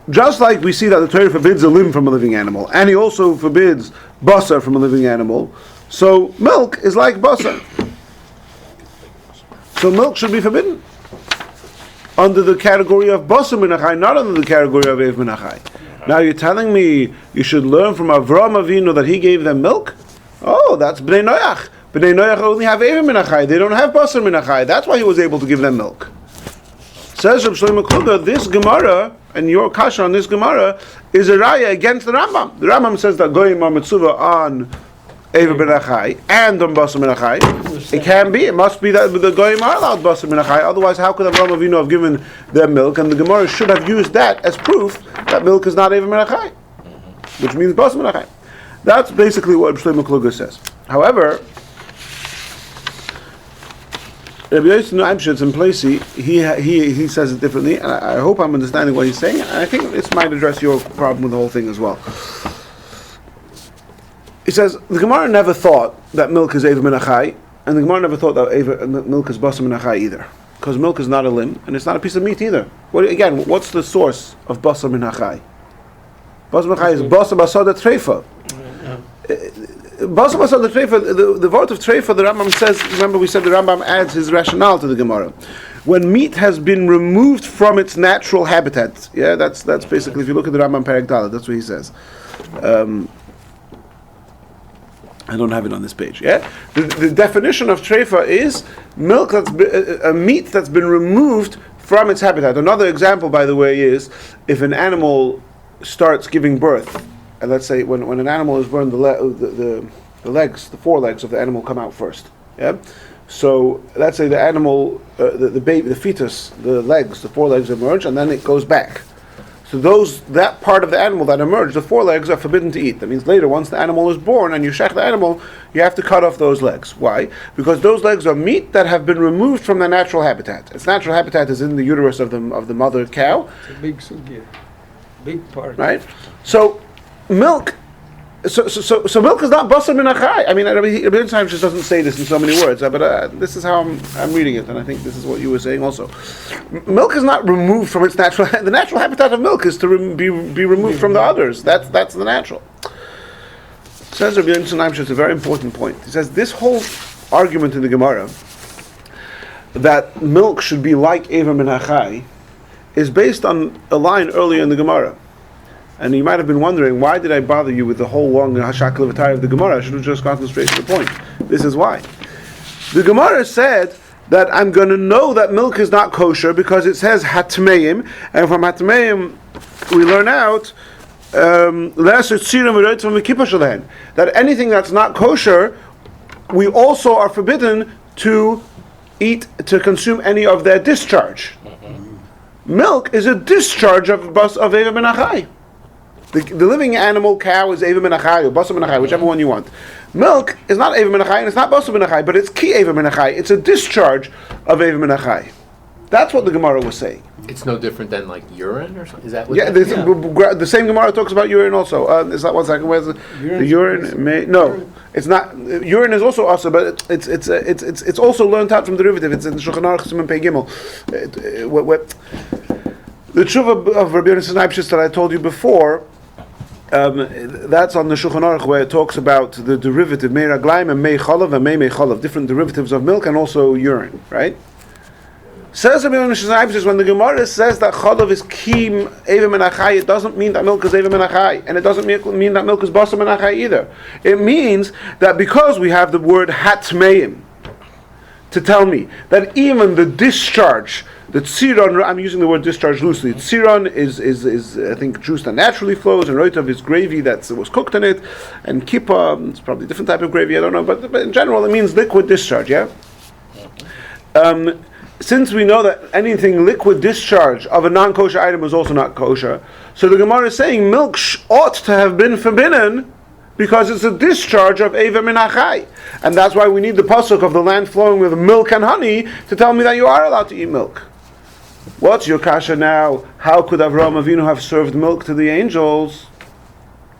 just like we see that the Torah forbids a limb from a living animal, and he also forbids basar from a living animal, so milk is like basar. So milk should be forbidden. under the category of basar min achai, not under the category of eiv min achai. Now you're telling me you should learn from Avraham Avinu that he gave them milk? Oh, that's bnei Noach. Bnei Noach only have eiv min achai. They don't have basar min achai. That's why he was able to give them milk. Says Reb Shlomo Kluger, this Gemara, and your kasha on this Gemara, is a raya against the Rambam. The Rambam says that goyim are mitzvah on eiv min achai and on basar min achai. It can be. It must be that the goyim are allowed basar min achai. Otherwise, how could Avraham Avinu have given them milk? And the Gemara should have used that as proof that milk is not eiv min achai, which means basar min achai. That's basically what Shlomo Kluger says. However, Rabbi Yosef Noimshitz in Placey, he says it differently, and I hope I'm understanding what he's saying, and I think this might address your problem with the whole thing as well. He says, the Gemara never thought that milk is eiv min achai, and the Gemara never thought that milk is basar min achai either, because milk is not a limb, and it's not a piece of meat either. What's the source of basar min achai? Basar min achai is basar basada treifa. Basar basada treifa, the word of treifa, the Rambam says, remember we said the Rambam adds his rationale to the Gemara. When meat has been removed from its natural habitat, that's basically, if you look at the Rambam Perek Dalet, that's what he says. I don't have it on this page. The definition of treifa is milk a meat that's been removed from its habitat. Another example, by the way, is if an animal starts giving birth, and let's say when an animal is born, the legs, the forelegs of the animal come out first. So let's say the animal, the baby, the fetus, the forelegs emerge, and then it goes back. So that part of the animal that emerged, the forelegs, are forbidden to eat. That means later, once the animal is born and you shech the animal, you have to cut off those legs. Why? Because those legs are meat that have been removed from their natural habitat. Its natural habitat is in the uterus of the mother cow. It's a big sugya, big part. Right? So milk. So milk is not basar min achai. I mean, Rabbi Yitzchak just doesn't say this in so many words, but this is how I'm reading it, and I think this is what you were saying also. Milk is not removed from its natural. The natural habitat of milk is to be removed from the others. That's the natural. Says Rabbi Yitzchak, it's a very important point. He says this whole argument in the Gemara that milk should be like eiv min achai is based on a line earlier in the Gemara. And you might have been wondering, why did I bother you with the whole long hashak levatari of the Gemara? I should have just gotten straight to the point. This is why. The Gemara said that I'm going to know that milk is not kosher because it says hatmeim, and from hatmeim we learn out that anything that's not kosher, we also are forbidden to consume any of their discharge. Milk is a discharge of eiv min achai. The living animal, cow, is eiv min achai or basar min achai, whichever one you want. Milk is not eiv min achai and it's not basar min achai, but it's ki eiv min achai. It's a discharge of eiv min achai. That's what the Gemara was saying. It's no different than like urine or something. Is that what? The same Gemara talks about urine also. Is that 1 second? Where's the urine? No, it's not. Urine is also awesome, but it's also learned out from derivative. It's in Shulchan Aruch Siman Pei Gimel. The tshuva of Rabbi Yonah that I told you before. That's on the Shulchan Aruch where it talks about the derivative mei raglaim and mei chalav and mei chalav, different derivatives of milk and also urine, right? Says Rabbi Yonah when the Gemara says that chalav is kim eiv min achai, it doesn't mean that milk is eiv min achai, and it doesn't mean that milk is basar min achai either. It means that because we have the word hatmeim to tell me that even the discharge, the tziron, I'm using the word discharge loosely. Tziron is I think juice that naturally flows, and roitav is gravy that was cooked in it, and kippah, it's probably a different type of gravy, I don't know, but in general it means liquid discharge, yeah? Since we know that anything liquid discharge of a non-kosher item is also not kosher, so the Gemara is saying milk ought to have been forbidden because it's a discharge of eiv min achai. And that's why we need the pasuk of the land flowing with milk and honey to tell me that you are allowed to eat milk. What's your kasha now? How could Avraham Avinu have served milk to the angels?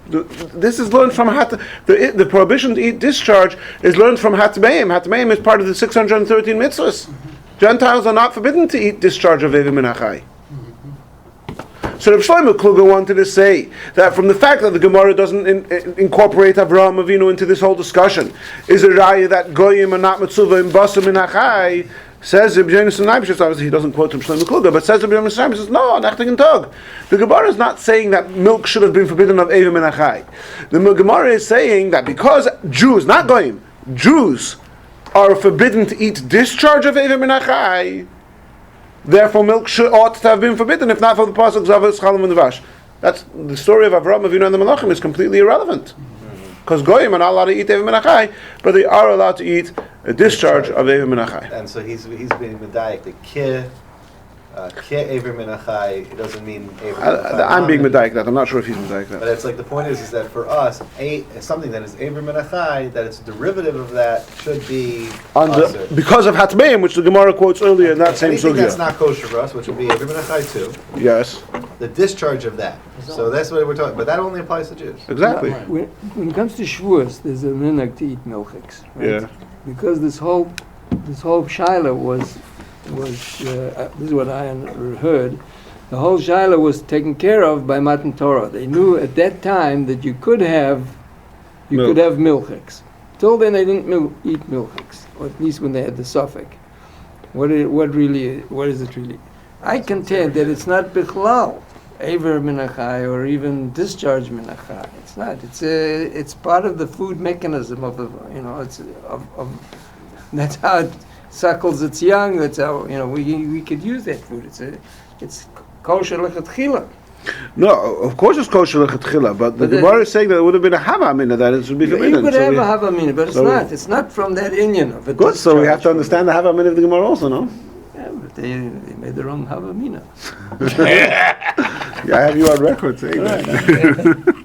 This is learned from the prohibition to eat discharge is learned from hatmeim. Hatmeim is part of the 613 mitzvahs. Gentiles are not forbidden to eat discharge of eiv min achai. So Rav Shlomo Kluger wanted to say that from the fact that the Gemara doesn't incorporate Avraham Avinu into this whole discussion, is a raya that goyim are not mitzvah in basar min achai. Says Rabbi Yonasan Leibniz, obviously he doesn't quote from Shlomo Kluger, but says Rabbi Yonasan Leibniz, says, no, nachtig tog. The Gemara is not saying that milk should have been forbidden of Evim and Achai. The Gemara is saying that because Jews, not Goyim, Jews are forbidden to eat discharge of Evim and Achai, therefore milk ought to have been forbidden, if not for the pasuk Zavos Chalam and Dvash. That's the story of Avraham Avinu and the Malachim is completely irrelevant. Because Goyim are not allowed to eat Evim and Achai, but they are allowed to eat a discharge of Evim and Achai. And so he's being medayik. The ke Avraham and Achai, it doesn't mean Avraham. I'm being medayik that. I'm not sure if he's medayik that. But it's like the point is that for us, something that is Avraham and Achai, that it's a derivative of that should be usher. Because of Hatmeim, which the Gemara quotes earlier in that same Anything sugya. that's not kosher for us, which would be Avraham and Achai too. Yes, The discharge of that. So that's what we're talking. But that only applies to Jews. exactly. When it comes to Shavuos, there's a minhag to eat milchiks, right? Yeah. Because this whole shaila was this is what I heard. The whole shaila was taken care of by Matan Torah. They knew at that time that you could have milchiks. Till then, they didn't eat milchiks, or at least when they had the suffix. What is it really? I contend that it's not bichlal, Aver minachai, or even discharge minachai. It's not. It's part of the food mechanism of the. It's that's how it suckles its young. That's how we could use that food. It's kosher lechatchila. No, of course it's kosher lechatchila, but the Gemara is saying that it would have been a havamina that it should be forbidden. You could have a havamina, but it's not. It's not from that Indian of it. Good, so we have to understand the havamina of the Gemara also, no? Yeah, but they made their own havamina. Yeah, I have you on record saying that.